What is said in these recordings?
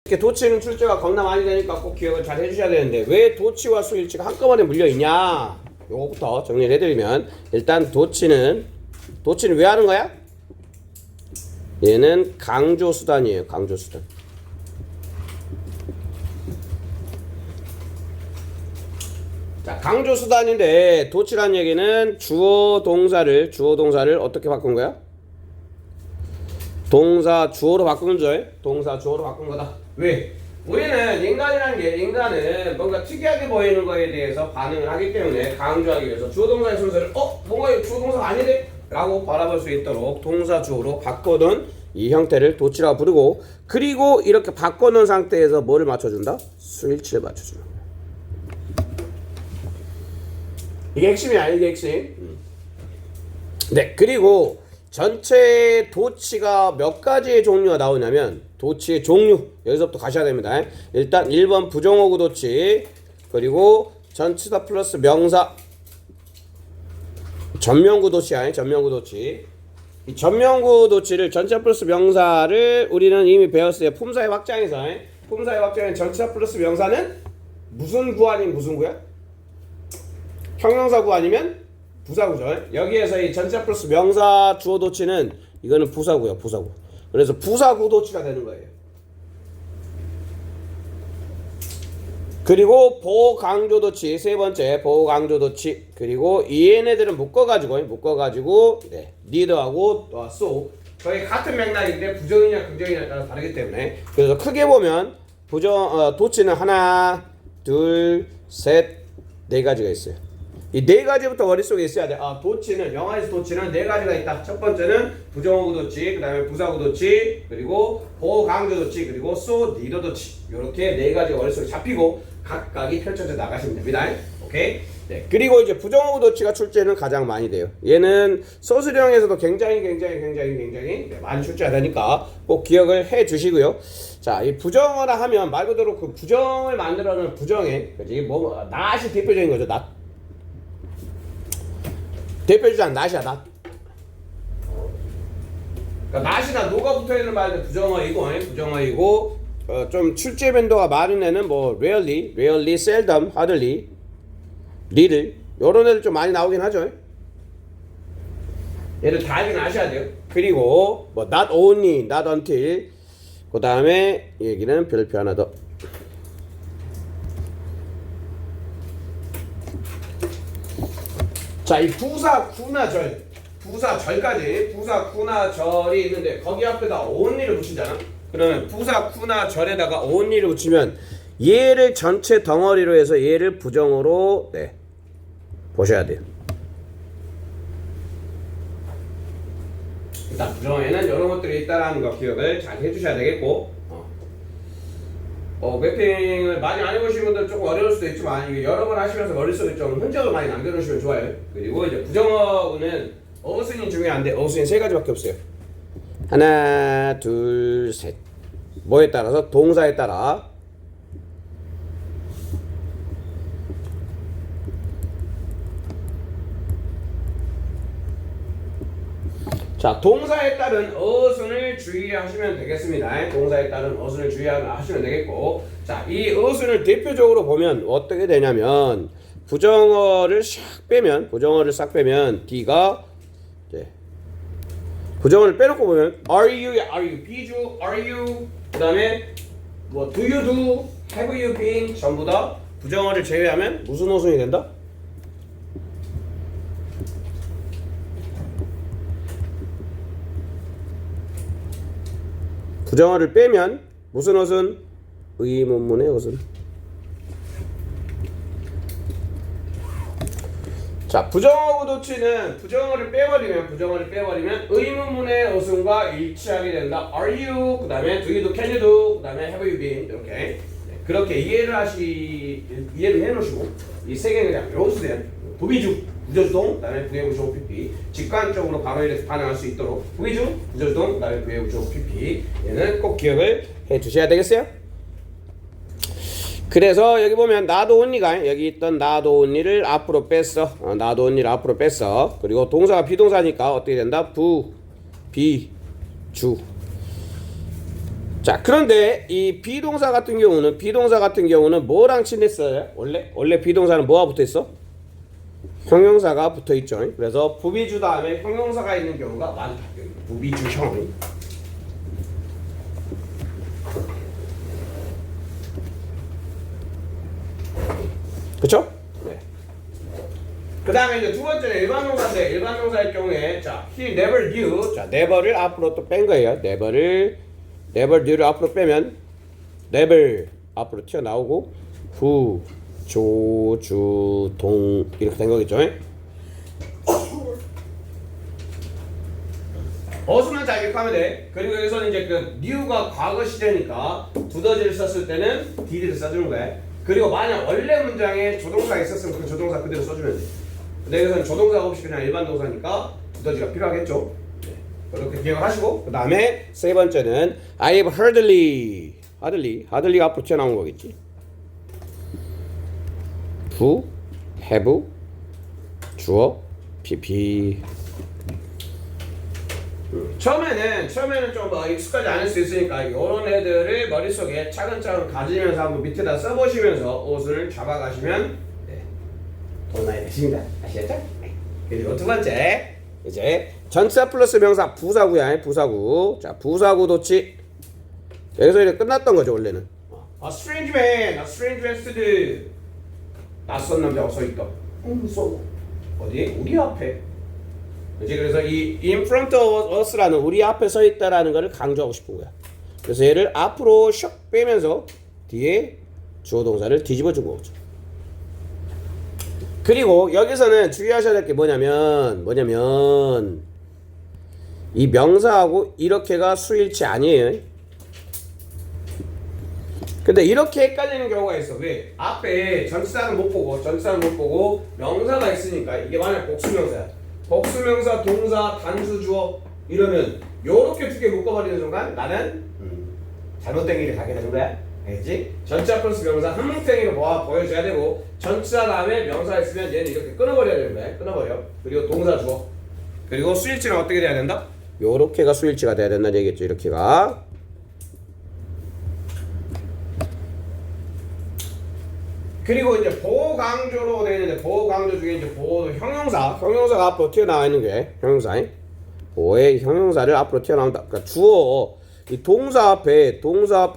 이렇게 도치는 출제가 겁나 많이 되니까 꼭 기억을 잘 해주셔야 되는데 왜 도치와 수일치가 한꺼번에 물려있냐? 요거부터 정리를 해드리면 일단 도치는 왜 하는 거야? 얘는 강조수단이에요. 강조수단. 자, 강조수단인데 도치란 얘기는 주어 동사를 어떻게 바꾼 거야? 동사 주어로 바꾼 거죠. 동사 주어로 바꾼 거다. 왜? 우리는 인간은 뭔가 특이하게 보이는 거에 대해서 반응을 하기 때문에 강조하기 위해서 주어 동사의 순서를 뭔가 주어 동사가 아닌데? 라고 바라볼 수 있도록 동사 주어로 바꿔놓은 이 형태를 도치라고 부르고, 그리고 이렇게 바꿔놓은 상태에서 뭐를 맞춰준다? 수일치를 맞춰주는 거야. 이게 핵심이야. 이게 핵심. 네, 그리고 전체 도치가 몇 가지의 종류가 나오냐면 도치의 종류, 여기서부터 가셔야 됩니다. 일단 1번 부정어구 도치, 그리고 전치사 플러스 명사, 전명구 도치야. 전명구 도치. 이 전명구 도치를 전치사 플러스 명사를 우리는 이미 배웠어요. 품사의 확장에서. 품사의 확장에 전치사 플러스 명사는 무슨 구 아닌 무슨 구야? 형용사 구 아니면 부사구죠. 여기에서 이 전치사 플러스 명사 주어 도치는 이거는 부사구야. 부사구. 그래서 부사구 도치가 되는 거예요. 그리고 보강조 도치, 세 번째 보강조 도치. 그리고 얘네들은 묶어가지고 네, need하고 so 거의 같은 맥락인데 부정이냐 긍정이냐에 따라 다르기 때문에, 그래서 크게 보면 도치는 하나, 둘, 셋, 네 가지가 있어요. 이 네 가지부터 머릿속에 있어야 돼. 도치는, 영어에서 도치는 네 가지가 있다. 첫 번째는 부정어구 도치, 그 다음에 부사구 도치, 그리고 보강조 도치, 그리고 so, neither 도치. 요렇게 네 가지 머릿속에 잡히고 각각이 펼쳐져 나가시면 됩니다. 오케이? 네. 그리고 이제 부정어구 도치가 출제는 가장 많이 돼요. 얘는 소수령에서도 굉장히 많이 출제가 되니까 꼭 기억을 해 주시고요. 자, 이 부정어라 하면 말 그대로 그 부정을 만들어내는 부정에, 그지? 낫이 대표적인 거죠. 낫. 대표주자는 낫이야. 낫. 그러니까 낫이나 노가 붙어있는 말은 부정어이고, 좀 출제 빈도가 많은 애는 rarely, seldom, hardly, little, 요런 애들 좀 많이 나오긴 하죠. 얘를 다 알긴 아셔야 돼요. 그리고 not only, not until, 그 다음에 얘기는 별표 하나 더. 자, 이 부사, 구나 절, 부사절까지 부사, 구나 절이 있는데 거기 앞에다 only를 붙이잖아. 그러면 부사, 구나 절에다가 only를 붙이면 얘를 전체 덩어리로 해서 얘를 부정어로 보셔야 돼요. 일단 부정어에는 이런 것들이 있다라는 거 기억을 잘 해주셔야 되겠고, 매핑을 많이 안 해보신 분들은 조금 어려울 수도 있지만 이게 여러 번 하시면서 머릿속에 좀 흔적을 많이 남겨놓으시면 좋아요. 그리고 이제 부정어는 어순이 중요한데 어순이 세 가지밖에 없어요. 하나, 둘, 셋. 뭐에 따라서? 동사에 따라. 자, 동사에 따른 어순을 주의하시면 되겠습니다. 동사에 따른 어순을 주의하시면 되겠고, 자, 이 어순을 대표적으로 보면 어떻게 되냐면 부정어를 싹 빼면 D가 부정어를 빼놓고 보면 are you, be you, are you, 그 다음에 do you do, have you been, 전부 다 부정어를 제외하면 무슨 어순이 된다? 부정어를 빼면 무슨 어순? 의문문의 어순. 자, 부정어구 도치는 부정어를 빼버리면 의문문의 어순과 일치하게 된다. Are you, 그 다음에 do you do, can you do, 그 다음에 have you been, 이렇게 그렇게 이해를 해놓으시고 이 세 개는 그냥 로스된 부비주, 부조주동, 그 다음에 부해부조 PP 직관적으로 바로 반응할 수 있도록 부비주, 부조주동, 그 다음에 부해부조 PP 얘는 꼭 기억을 해 주셔야 되겠어요? 그래서 여기 보면 나도 온니가 여기 있던 나도 온니를 앞으로 뺐어. 나도 온니를 앞으로 뺐어. 그리고 동사가 비동사니까 어떻게 된다? 부, 비, 주. 자, 그런데 이 비동사 같은 경우는 뭐랑 친했어요? 원래 비동사는 뭐가 붙어 있어? 형용사가 붙어 있죠. 그래서 부비주 다음에 형용사가 있는 경우가 많다. 부비주형. 그쵸? 네. 그 다음에 이제 두 번째는 일반 동사인데, 일반 동사의 경우에, 자, he never knew. 자, never를 앞으로 또 뺀 거예요. never knew를 앞으로 빼면, never 앞으로 튀어나오고, 부, 조, 주, 동, 이렇게 된 거겠죠? 어수만 잘 기억하면 돼. 그리고 여기서는 이제 그 new가 과거 시제니까 두더지를 썼을 때는 did를 써주는 거야. 그리고 만약 원래 문장에 조동사가 있었으면 그 조동사 그대로 써주면 돼. 근데 여기서는 조동사가 없이 그냥 일반 동사니까 두더지가 필요하겠죠. 네. 그렇게 기억하시고, 그 다음에 세 번째는 I have hardly가 앞으로 튀어나온 거겠지. 부, have, 주어, pp. 처음에는 좀 익숙하지 않을 수 있으니까 이런 애들을 머릿속에 차근차근 가지면서 한번 밑에다 써보시면서 옷을 잡아가시면 돈 많이 되십니다. 아시겠죠? 그리고 두 번째, 이제 전치사 플러스 명사 부사구야. 부사구. 자, 부사구 도치. 여기서 이제 끝났던 거죠, 원래는. A strange man stood. 낯선 남자가 서 있다. 어디? 우리 앞에. 이제 그래서 이 in front of us라는 우리 앞에 서 있다라는 것을 강조하고 싶은 거야. 그래서 얘를 앞으로 슉 빼면서 뒤에 주어 동사를 뒤집어 준 거죠. 그리고 여기서는 주의하셔야 될 게 뭐냐면 이 명사하고 이렇게가 수일치 아니에요. 근데 이렇게 헷갈리는 경우가 있어. 왜? 앞에 전치사는 못 보고 명사가 있으니까 이게 만약 복수명사야. 복수명사, 동사, 단수, 주어 이러면 요렇게 두 개 묶어버리는 순간 나는 잘못된 길을 가게 되는 거야. 알겠지? 전치사 플러스 명사 한뭉탱이로 보여줘야 되고, 전치사 다음에 명사 있으면 얘는 이렇게 끊어버려야 되는 거야. 끊어버려. 그리고 동사, 주어. 그리고 수일치는 어떻게 돼야 된다? 요렇게가 수일치가 돼야 된다는 얘기겠죠. 이렇게가. 그리고 이제 보강조로 되어 있는데, 보강조 중에 이제 형용사가 앞으로 튀어나와 있는 게 형용사. 보의 형용사를 앞으로 튀어나온다. 그러니까 주어, 이 동사 앞에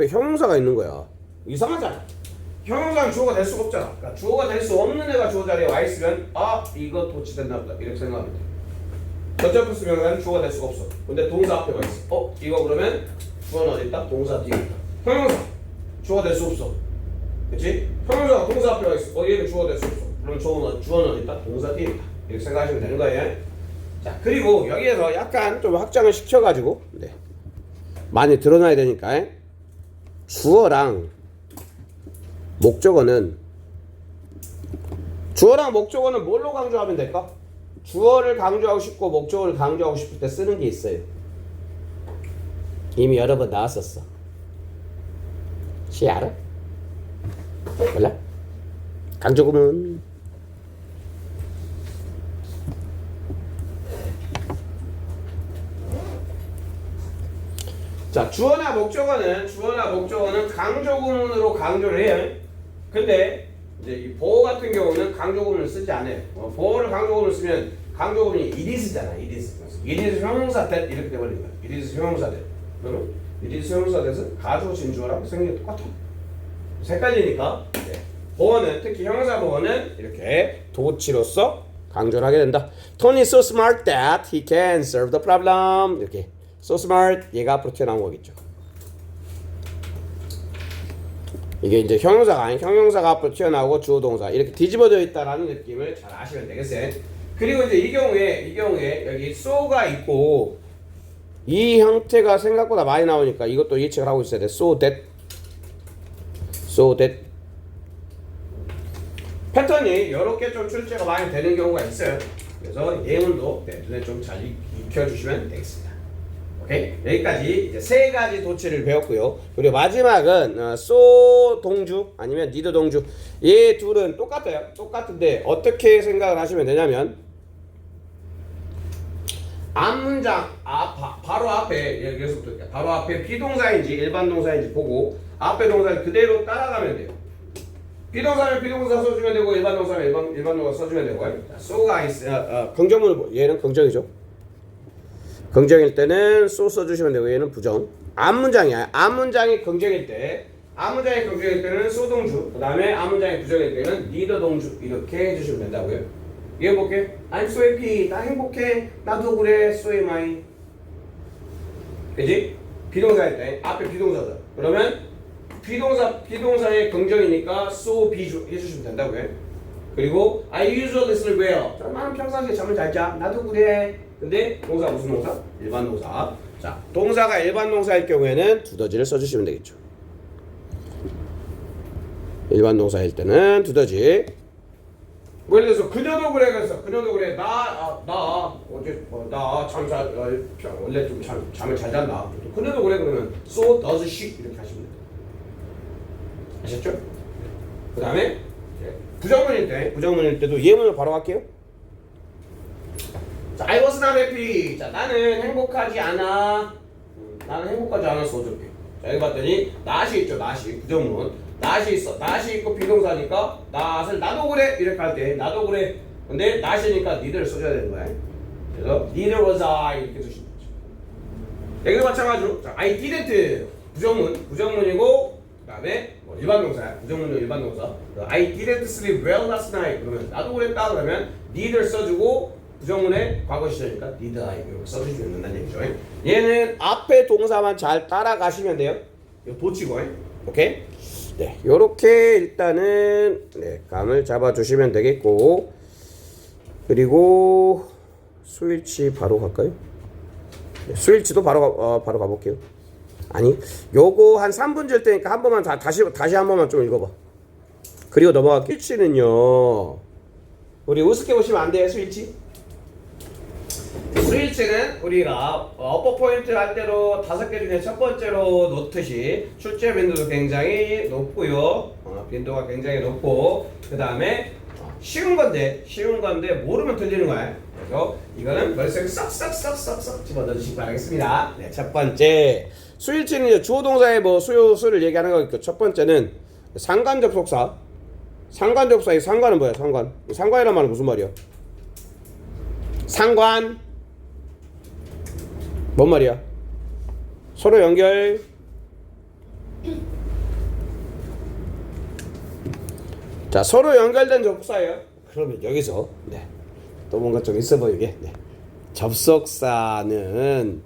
형용사가 있는 거야. 이상하잖아. 형용사는 주어가 될 수가 없잖아. 그러니까 주어가 될 수 없는 애가 주어 자리에 와 있으면 이거 도치됐나 보다 이렇게 생각하면 돼. 전치사 플러스 명사는 주어가 될 수가 없어. 근데 동사 앞에 와 있어. 이거 그러면 주어는 어디 있다? 동사 뒤에 있다. 형용사 주어가 될 수 없어. 그치? 형용사가 동사 앞에 와 있어. 얘는 주어가 될 수 없어. 그럼 주어는 어디 있다? 동사 뒤에 있다. 이렇게 생각하시면 되는 거예요. 자, 그리고 여기에서 약간 좀 확장을 시켜가지고 많이 드러나야 되니까 주어랑 목적어는 뭘로 강조하면 될까? 주어를 강조하고 싶고 목적어를 강조하고 싶을 때 쓰는 게 있어요. 이미 여러 번 나왔었어. 알아? 몰라? 강조구문. 자, 주어나 목적어는 강조구문으로 강조를 해요. 근데 이제 이 보어 같은 경우는 강조구문을 쓰지 않아요. 보어를 강조구문을 쓰면 강조구문이 it is잖아. it is 형용사 that 이렇게 돼버리는 거야. it is 형용사 that. 그러면 it is 형용사 that은 가주어 진주어랑 생긴 게 똑같아. 헷갈리니까 보어는, 특히 형용사 보어는 이렇게 도치로서 강조를 하게 된다. Tony is so smart that he can solve the problem. 이렇게 so smart, 얘가 앞으로 튀어나온 거겠죠. 이게 이제 형용사가 앞으로 튀어나오고 주어 동사 이렇게 뒤집어져 있다라는 느낌을 잘 아시면 되겠어요. 그리고 이제 이 경우에 여기 so가 있고 이 형태가 생각보다 많이 나오니까 이것도 예측을 하고 있어야 돼. so that 패턴이 이렇게 좀 출제가 많이 되는 경우가 있어요. 그래서 예문도 눈에 좀 잘 익혀주시면 되겠습니다. 오케이? 여기까지 이제 세 가지 도치를 배웠고요. 그리고 마지막은 so 동주 아니면 need 동주. 얘 둘은 똑같아요. 똑같은데 어떻게 생각을 하시면 되냐면 앞문장 바로 앞에 여기서부터 바로 앞에 비동사인지 일반 동사인지 보고 앞에 동사를 그대로 따라가면 돼요. 비동사면 비동사 써주면 되고 일반 동사면 일반 동사 써주면 되고. so가 긍정문 얘는 긍정이죠. 긍정일 때는 so 써주시면 되고 얘는 부정. 앞문장이야. 앞문장이 긍정일 때는 so 동주. 그 다음에 앞문장이 부정일 때는 need 동주 이렇게 해주시면 된다고요. 이거 볼게. I'm so happy. 나 행복해. 나도 그래. So am I. 그지? 비동사일 때 앞에 비동사다. 그러면 비동사의 긍정이니까 so be 해주시면 된다고요. 그리고 I usually sleep well. 나는 평상시에 잠을 잘 자. 나도 그래. 근데 동사 무슨 동사? 일반 동사. 자, 동사가 일반 동사일 경우에는 두더지를 써주시면 되겠죠. 일반 동사일 때는 두더지. 뭐 예를 들어서 그녀도 그래. 그래서 그녀도 그래. 나 어제 나 원래 좀 잠을 잘 잔다. 그녀도 그래. 그러면 so does she 이렇게 하시면 돼요. 아셨죠? 그 다음에 부정문일 때도 예문을 바로 할게요. 자, I was not happy. 자, 나는 행복하지 않아. 나는 행복하지 않아 써줄게. 자, 여기 봤더니 not이 있죠. not이 부정문. not이 있어. not이 있고 비동사니까 not을 나도 그래 이렇게 할 때 나도 그래. 근데 not이니까 neither를 써줘야 되는 거야. 그래서 neither was I 이렇게 쓰시면 되죠. 여기도 마찬가지로 자, I didn't 부정문이고 그다음에 뭐 일반 동사야. 부정문은 일반 동사. I didn't sleep well last night. 그러면 나도 그랬다 그러면 neither 써주고 부정문의 과거 시제니까 did I 이렇게 써주시면 된다는 얘기죠. 얘는 앞에 동사만 잘 따라가시면 돼요. 이거 도치고, 오케이? 네, 요렇게 일단은 감을 잡아주시면 되겠고, 그리고 스위치 바로 갈까요? 네, 스위치도 바로 가볼게요. 아니, 요거 한 3분 줄 테니까 한 번만 다시 한 번만 좀 읽어봐. 그리고 넘어갈게요. 스위치는요, 우리 우습게 보시면 안 돼요. 스위치는 우리가 어퍼 포인트 할 때로 5개 중에 첫 번째로 놓듯이 출제 빈도도 굉장히 높고요. 빈도가 굉장히 높고 그 다음에 쉬운 건데 모르면 틀리는 거야. 그래서 이거는 머릿속에 쏙쏙쏙쏙쏙 집어넣으시기 바라겠습니다. 네, 첫 번째 스위치는 이제 주어 동사의 뭐 수를 얘기하는 거겠고 첫 번째는 상관 접속사. 상관 접속사의 상관은 뭐야? 상관이란 말은 무슨 말이야? 상관 뭔 말이야? 서로 연결. 자, 서로 연결된 접속사예요. 그러면 여기서 또 뭔가 좀 있어 보이게 접속사는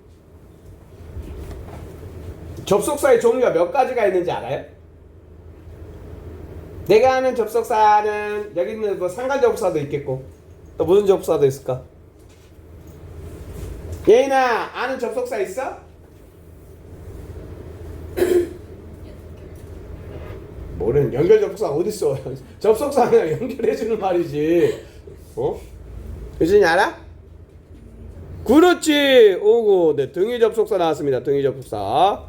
접속사의 종류가 몇 가지가 있는지 알아요? 내가 아는 접속사는 여기 있는 뭐 상관 접속사도 있겠고 또 무슨 접속사도 있을까? 예인아, 아는 접속사 있어? 뭐는 연결 접속사 어딨어? 접속사 그냥 연결해주는 말이지. 유진이 알아? 그렇지. 오고, 네, 등위 접속사 나왔습니다. 등위 접속사.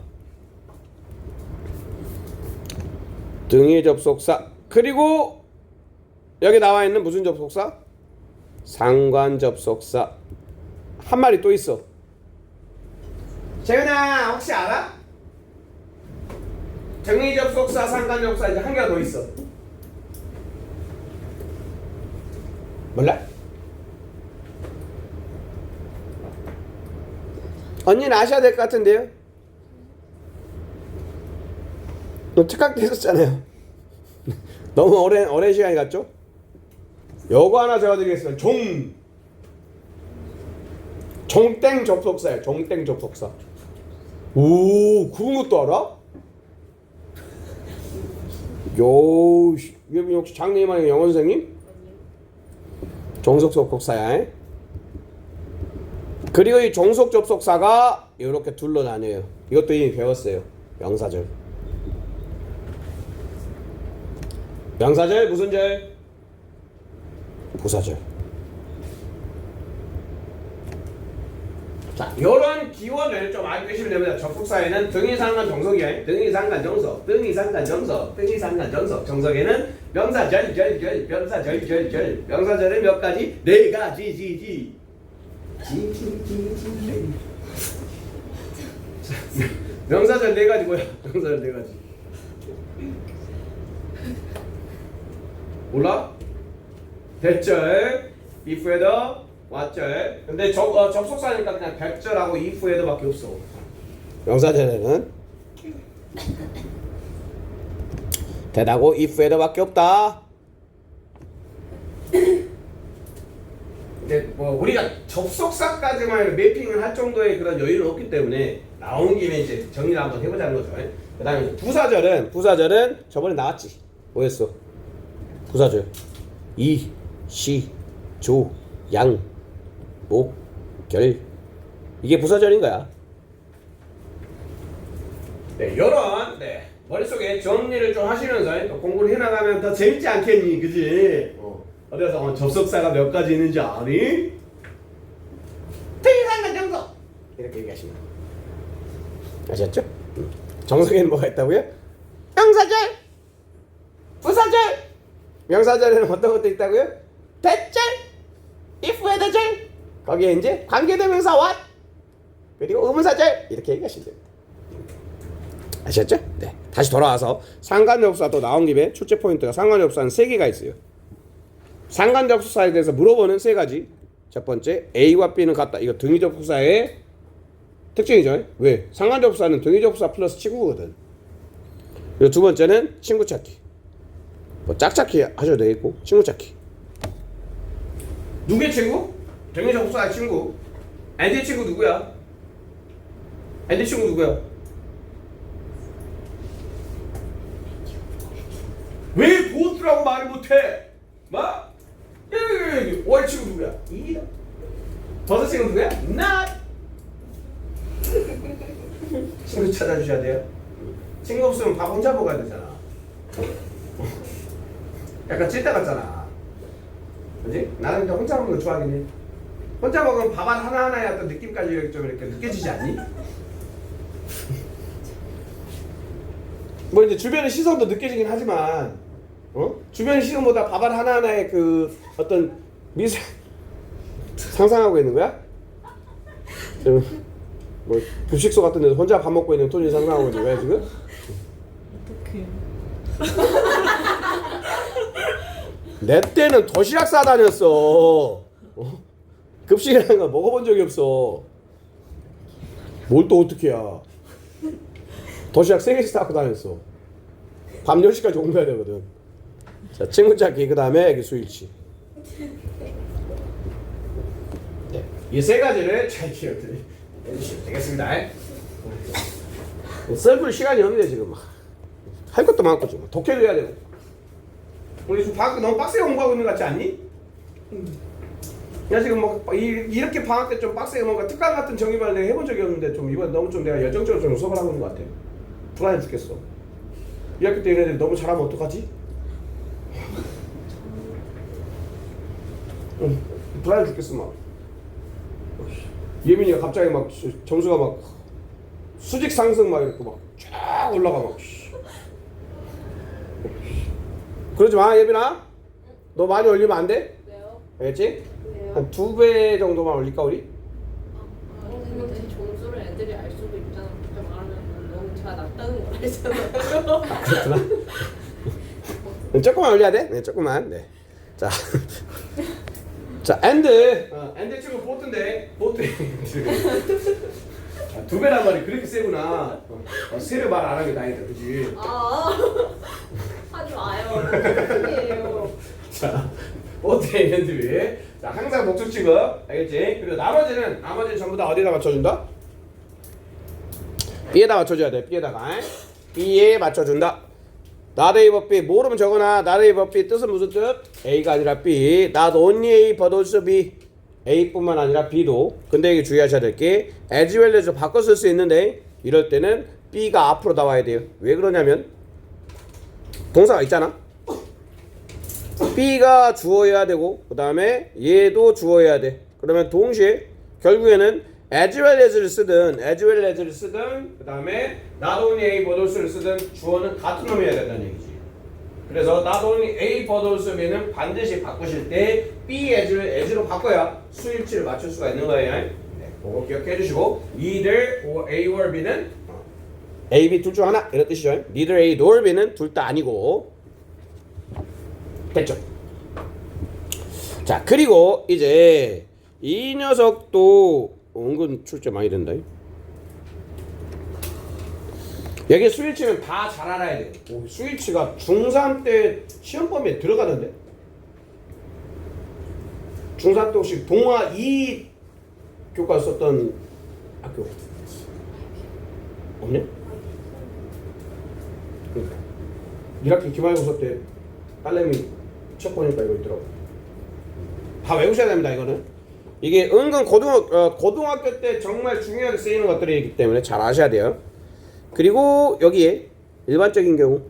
그리고 여기 나와 있는 무슨 접속사? 상관 접속사. 한 마리 또 있어. 재윤아, 혹시 알아? 등위 접속사, 상관 접속사 이제 한 개가 더 있어. 몰라? 언니는 아셔야 될 것 같은데요? 너 특강 때 했었잖아요. 너무 오랜 시간이 갔죠? 요거 하나 적어드리겠습니다. 종땡 접속사예요. 종땡 접속사. 오, 그런 것도 알아? 역시 장래희망의 영어 선생님? 종속 접속사야. 그리고 이 종속 접속사가 이렇게 둘로 나뉘어요. 이것도 이미 배웠어요. 명사절. 명사절 무슨 절? 부사절. 자, 요런 기원을 좀 알고 계시면 됩니다. 접속사에는 등위상관 정석이에요. 등위상관 정석. 정석에는 명사절. 명사절이 몇 가지? 4가지. 명사절 4가지 뭐야? 명사절 4가지. 몰라? 대절, if header, what절. 근데 접속사니까 그냥 that절하고 if header밖에 없어. 명사절에는 that하고 if header밖에 없다. 근데 뭐 우리가 접속사까지만 매핑을 할 정도의 그런 여유는 없기 때문에 나온 김에 이제 정리를 한번 해보자는 거죠. 그다음에 부사절은 저번에 나왔지. 뭐였어? 부사절 이, 시, 조, 양, 목, 결 이게 부사절인 거야. 네, 이런 머릿속에 정리를 좀 하시면서 또 공부를 해나가면 더 재밌지 않겠니? 그지? 어디서 접속사가 몇 가지 있는지 아니? 특이상관 정석 이렇게 얘기하시면 아셨죠? 정석에는 뭐가 있다고요? 명사절, 부사절. 명사절에는 어떤 것도 있다고요? 대절, if 헤더절. 거기에 이제 관계대명사 what 그리고 의문사절 이렇게 얘기하시면 됩니다. 아셨죠? 네. 다시 돌아와서 상관접속사 또 나온 김에 출제 포인트가 상관접속사는 3개가 있어요. 상관접속사에 대해서 물어보는 3가지. 첫 번째, A와 B는 같다. 이거 등위접속사의 특징이죠. 왜? 상관접속사는 등위접속사 플러스 친구거든. 그리고 두 번째는 친구 찾기. 뭐 짝찾기 하셔도 되겠고 친구 찾기. 누구의 친구? 등위접속사의 친구. 앤디의 친구 누구야? 앤디 친구 누구야? 왜 보트라고 말을 못해? 뭐? 월 친구 누구야? 이다. 버섯 친구 누구야? not. 친구 찾아주셔야 돼요. 친구 없으면 밥 혼자 먹어야 되잖아. 약간 찔때 같잖아. 그지? 나는 근데 혼자 먹는 거 좋아하긴 해. 혼자 먹으면 밥 하나하나에 어떤 느낌까지 좀 이렇게 느껴지지 않니? 뭐 이제 주변의 시선도 느껴지긴 하지만 주변의 시선보다 밥알 하나하나의 그 어떤 미세 상상하고 있는 거야? 뭐 급식소 같은 데서 혼자 밥 먹고 있는 토니 상상하고 있는 거야 지금? 어떡해. 내 때는 도시락 싸다녔어. 급식이라는 거 먹어본 적이 없어. 뭘 또 어떡해야. 도시락 3개씩 싸고 다녔어. 밤 10시까지 공부해야 되거든. 자, 친구 찾기, 그 다음에 애기 수일치. 네, 이 3가지를 잘 기억해 주시면 되겠습니다. 셀프를 시간이 없는데 지금 할 것도 많고 지금 독해도 해야 되고. 우리 지금 방학 때 너무 빡세게 공부하고 있는 것 같지 않니? 야 지금 뭐 이렇게 방학 때 좀 빡세게 뭔가 특강 같은 정의반을 내가 해본 적이 없는데 좀 이번 너무 좀 내가 열정적으로 좀 수업을 하고 있는 것 같아. 불안해 죽겠어. 2학기 때 얘네들이 너무 잘하면 어떡하지? 불안해 죽겠어 막. 예민이가 갑자기 막 점수가 막 수직 상승 막 이렇게 막 쫙 올라가 막. 그러지 마 예빈아. 너 많이 올리면 안 돼? 왜요? 알겠지? 왜요? 한 2배 정도만 올릴까 우리? 근데 점수를 애들이 알 수도 있잖아. 그렇게 말하면 너무 제가 낮다는 걸 알잖아요. 그렇구나. 조금만 올려야 돼? 네, 조금만. 네. 자, 자, and 친구 보트인데, 보트. 2배란 말이 그렇게 세구나. 세를 말 안 하게 다행이다, 그지? 하지 마요. 아니에요. 자, 보트 and 자, 항상 목적 취급, 알겠지? 그리고 나머지는 전부 다 어디다 맞춰준다? B에다 맞춰줘야 돼. B에 맞춰준다. not A but B 모르면 적어놔. not A but B 뜻은 무슨 뜻? A가 아니라 B. not only A but also B. A뿐만 아니라 B도. 근데 이게 주의하셔야 될 게 as well as 바꿔 쓸 수 있는데 이럴 때는 B가 앞으로 나와야 돼요. 왜 그러냐면 동사가 있잖아. B가 주어여야 되고 그 다음에 얘도 주어여야 돼. 그러면 동시에 결국에는 as well as를 쓰든 그 다음에 not only A but also를 쓰든 주어는 같은 놈이어야 된다는 얘기지. 그래서 not only A but also B는 반드시 바꾸실 때 B as로 바꿔야 수일치를 맞출 수가 있는 거예요. 네, 그거 기억해 주시고 either or A or B는 A, B 둘 중 하나 이런 뜻이죠. neither A nor B는 둘 다 아니고 됐죠? 자 그리고 이제 이 녀석도 은근 출제 많이 된다. 여기 수일치는 다 잘 알아야 돼. 수일치가 중3 때 시험 범위에 들어가던데. 중3 때 혹시 동화 2 교과 썼던 학교 없냐? 그러니까 1학기 기말고사 때 딸내미 책 보니까 이거 있더라고. 다 외우셔야 됩니다. 이거는 이게 은근 고등학교 때 정말 중요하게 쓰이는 것들이기 때문에 잘 아셔야 돼요. 그리고 여기에 일반적인 경우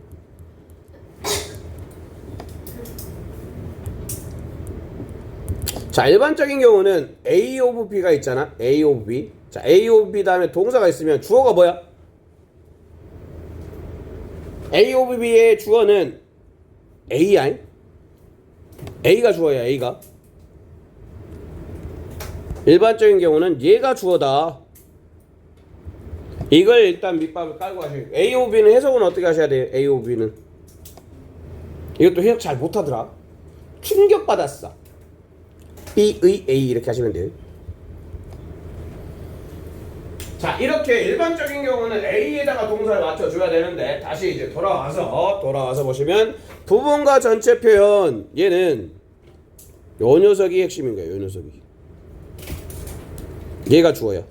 자 일반적인 경우는 A of B가 있잖아. A of B. 자 A of B 다음에 동사가 있으면 주어가 뭐야? A of B의 주어는 A야. A가 주어야. A가 일반적인 경우는 얘가 주어다. 이걸 일단 밑밥을 깔고 하셔야 돼요. A of B는 해석은 어떻게 하셔야 돼요? A of B는 이것도 해석 잘 못하더라. 충격받았어. B의 A 이렇게 하시면 돼요. 자 이렇게 일반적인 경우는 A에다가 동사를 맞춰줘야 되는데 다시 이제 돌아와서 보시면 부분과 전체 표현 얘는 요 녀석이 핵심인 거예요. 요 녀석이 얘가 주어야.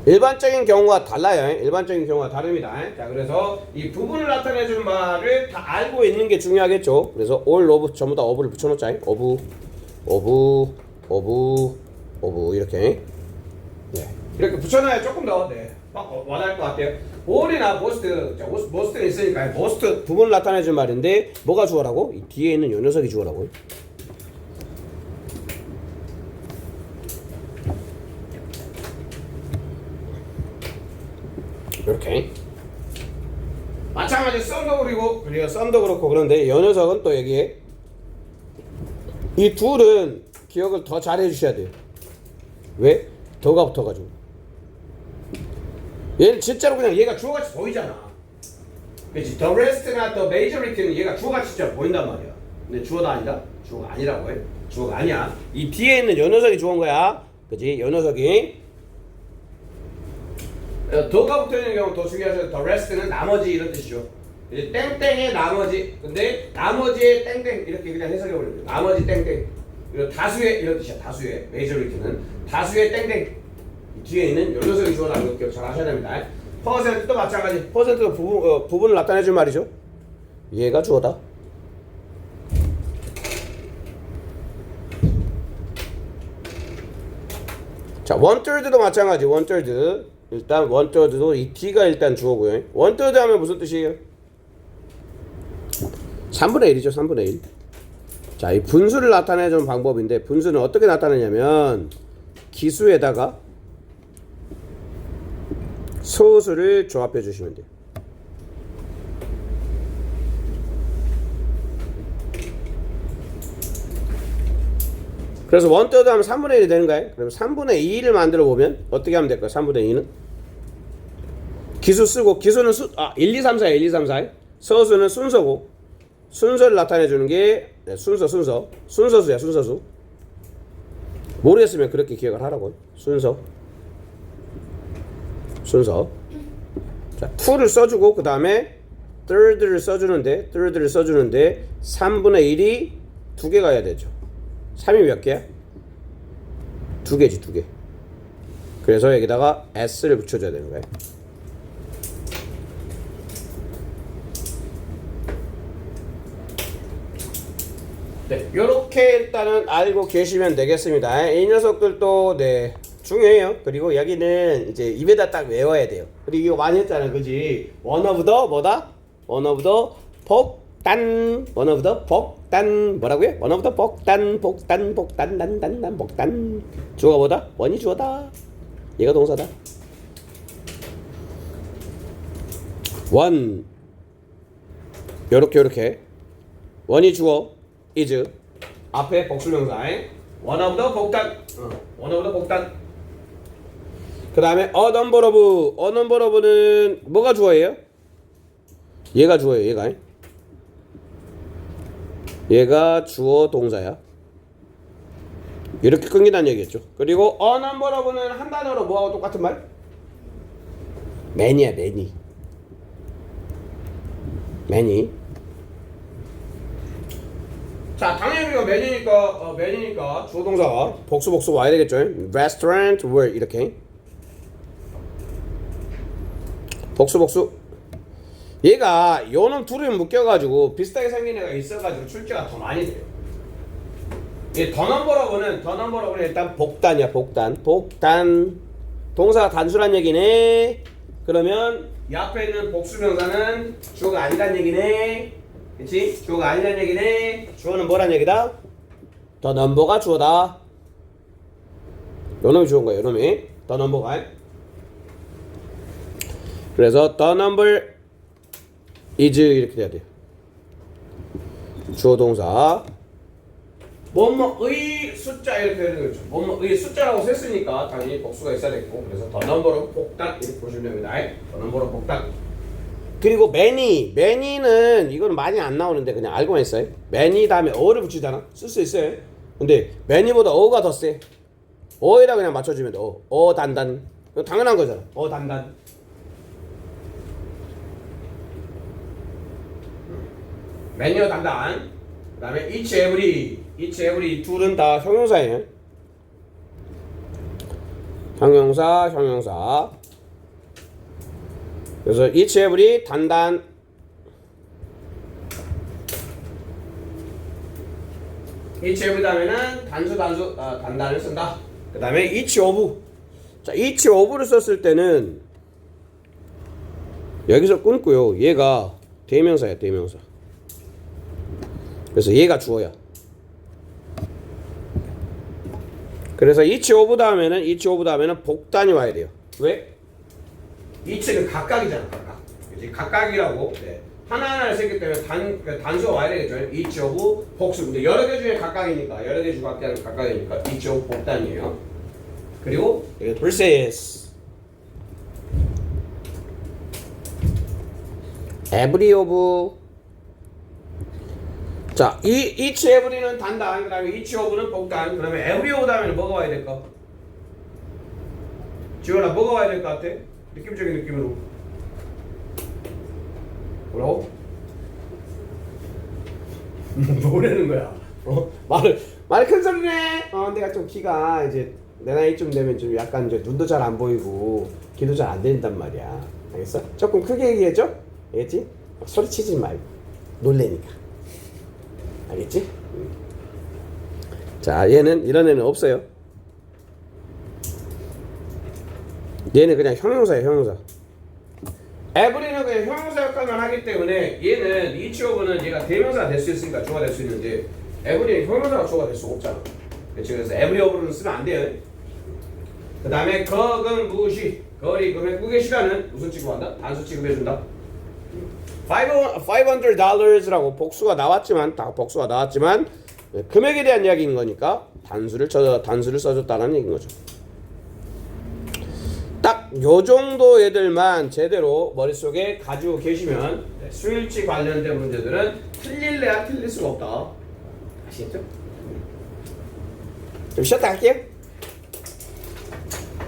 일반적인 경우와 달라요. 일반적인 경우와 다릅니다. 자, 그래서 이 부분을 나타내주는 말을 다 알고 있는 게 중요하겠죠. 그래서 all of 전부 다 of를 붙여놓자. of 이렇게. 네, 이렇게 붙여놔야 조금 더 와닿을 것 같아요. all이나 most는 있으니까 most 부분을 나타내주는 말인데 뭐가 주어라고? 이 뒤에 있는 요 녀석이 주어라고. 이렇게 마찬가지 썸도 그렇고 그런데 이 녀석은 또 여기에 이 둘은 기억을 더 잘 해주셔야 돼요. 왜? 더가 붙어가지고 얘는 진짜로 그냥 얘가 주어같이 보이잖아. 그렇지? The rest나 the majority는 얘가 주어같이 진짜 보인단 말이야. 근데 주어가 아니다? 주어가 아니라고 해. 주어가 아니야. 이 뒤에 있는 요 녀석이 주어인 거야. 그치? 요 녀석이 더가 붙어있는 경우 더 중요하죠. The rest는 나머지 이런 뜻이죠. 이제 땡땡의 나머지. 근데 나머지의 땡땡 이렇게 그냥 해석해버려요. 나머지 땡땡. 이런 다수의 이런 뜻이야. 다수의 majority는 다수의 땡땡. 뒤에 있는 요 녀석이 주어라는 거 기억 잘 하셔야 됩니다. 퍼센트도 마찬가지. 퍼센트도 부분을 나타내줄 말이죠. 얘가 주어다. 자, 원더드도 마찬가지. 원더드. 일단 원더드도 이 D가 일단 주어고요. 원더드 하면 무슨 뜻이에요? 3분의 1이죠. 3분의 1. 자, 이 분수를 나타내주는 방법인데 분수는 어떻게 나타내냐면 기수에다가 소수를 조합해 주시면 돼요. 그래서 원더드 하면 3분의 1이 되는 거예요. 그럼 3분의 2를 만들어 보면 어떻게 하면 될까요? 3분의 2는 기수 쓰고 기수는 1, 2, 3, 4 1, 2, 3, 4 서수는 순서고 순서를 나타내 주는 게 순서수야. 순서수 모르겠으면 그렇게 기억을 하라고. 순서 자, 2를 써주고 그 다음에 third를 써주는데 3분의 1이 2개 가야 되죠. 3이 몇 개야? 2개지 2개. 그래서 여기다가 s를 붙여줘야 되는 거예요. 네, 요렇게 일단은 알고 계시면 되겠습니다. 이 녀석들도 네 중요해요. 그리고 여기는 이제 입에다 딱 외워야 돼요. 그리고 이거 많이 했잖아, 그지? one of the 복단 뭐라고요? one of the 복단 주어가 뭐다? 원이 주어다. 얘가 동사다. 원 요렇게 원이 주어 is 앞에 복수명사 one of the 복단 one of the 복단 그 다음에 a number of는 뭐가 주어예요? 얘가 주어예요. 얘가 주어 동사야. 이렇게 끊긴다는 얘기겠죠. 그리고 a number of는 한 단어로 뭐하고 똑같은 말? many야 many. 자, 당연히 우리가 many니까 주어 동사가 복수 와야 되겠죠. restaurant were 이렇게 복수 얘가 요놈 둘이 묶여가지고 비슷하게 생긴 애가 있어가지고 출제가 더 많이 돼요. 이 더 넘버러브는 일단 복단이야. 복단 동사가 단수란 얘기네. 그러면 이 앞에 있는 복수명사는 주어가 아니란 얘기네. 그치? 주어가 아니란 얘기네. 주어는 뭐란 얘기다? 더 넘버가 주어다. 요놈이 주어인 거야. 요놈이 더 넘버가. 그래서 the number is 이렇게 돼야 돼요. 주어 동사 뭐뭐의 숫자 이렇게 되는 거죠. 뭐뭐의 숫자라고 썼으니까 당연히 복수가 있어야 되고 그래서 the number로 복단 이렇게 보시면 됩니다. the number로 복단. 그리고 many는 이거는 많이 안 나오는데 그냥 알고만 있어요. many 다음에 어를 붙이잖아. 쓸 수 있어요. 근데 many보다 어가 더 세. 어에다 그냥 맞춰주면 돼. 어 단단. 당연한 거잖아. 어 단단. 매니어 단단. 그 다음에 each every 둘은 다 형용사예요. 형용사. 그래서 each every 단단. each every 다음에는 단단을 쓴다. 그 다음에 each of. 자, each of를 썼을 때는 여기서 끊고요. 얘가 대명사야. 그래서 얘가 주어야. 그래서 each of 다음에는 복단이 와야 돼요. 왜? each는 각각이잖아. 각각이라고. 네. 하나하나를 쓰기 때문에 단수가 와야 되겠죠. each of 복수. 근데 여러 개 중에 각각이니까 여러 개 중에 각각이니까 each of 복단이에요. 그리고 versus every of. 자, each every는 단단, 그 다음에 each of는 복단, 그 다음에 every of 다음에는 뭐가 와야 될까? 지원아, 뭐가 와야 될 것 같아? 느낌적인 느낌으로. 뭐라고? 뭐라는 거야? 말을 큰 소리네. 내가 좀 키가 이제 내 나이쯤 되면 좀 약간 이제 눈도 잘 안 보이고 귀도 잘 안 들린단 말이야. 알겠어? 조금 크게 얘기해줘. 알겠지? 소리치지 말고 놀래니까. 알겠지? 자, 얘는 이런 애는 없어요. 얘는 그냥 형용사예요. 형용사. every는 그냥 형용사 역할만 하기 때문에 얘는 each of는 얘가 대명사가 될 수 있으니까 주어가 될 수 있는데 every는 형용사가 주어가 될 수가 없잖아. 그렇지? 그래서 every of는 쓰면 안 돼요. 그 다음에 거금 무시 거리 금액 꾸게 시간은 무슨 취급한다? 단수 취급해준다. $500라고 복수가 나왔지만 금액에 대한 이야기인 거니까 단수를 써줬다는 얘기인 거죠. 딱 요 정도 애들만 제대로 머릿속에 가지고 계시면 수일치 관련된 문제들은 틀릴 수가 없다. 아시겠죠? 좀 쉬었다 할게요.